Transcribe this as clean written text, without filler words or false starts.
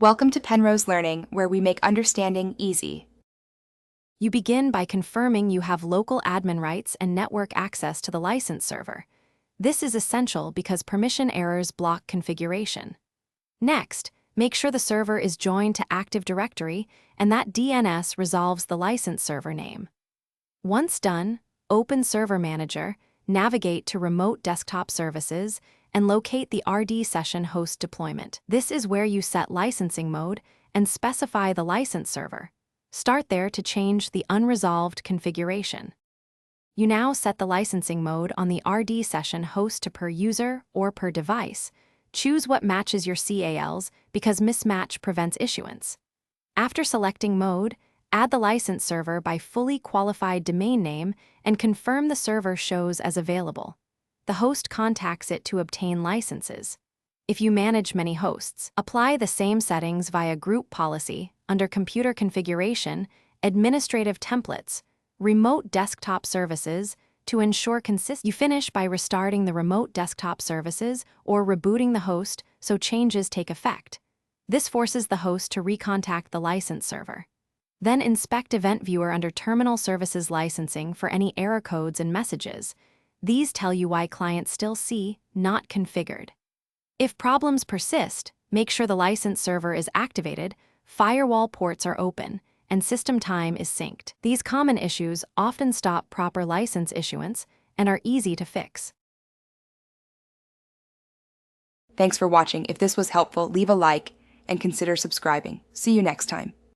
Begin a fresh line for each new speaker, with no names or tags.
Welcome to Penrose Learning, where we make understanding easy.
You begin by confirming you have local admin rights and network access to the license server. This is essential because permission errors block configuration. Next, make sure the server is joined to Active Directory and that DNS resolves the license server name. Once done, open Server Manager, navigate to Remote Desktop Services, and locate the RD Session Host deployment. This is where you set licensing mode and specify the license server. Start there to change the unresolved configuration. You now set the licensing mode on the RD Session Host to per user or per device. Choose what matches your CALs because mismatch prevents issuance. After selecting mode, add the license server by fully qualified domain name and confirm the server shows as available. The host contacts it to obtain licenses. If you manage many hosts, apply the same settings via Group Policy under Computer Configuration, Administrative Templates, Remote Desktop Services to ensure consistency. You finish by restarting the Remote Desktop Services or rebooting the host so changes take effect. This forces the host to recontact the license server. Then inspect Event Viewer under Terminal Services Licensing for any error codes and messages. These tell you why clients still see not configured. If problems persist, make sure the license server is activated, firewall ports are open, and system time is synced. These common issues often stop proper license issuance and are easy to fix.
Thanks for watching. If this was helpful, leave a like and consider subscribing. See you next time.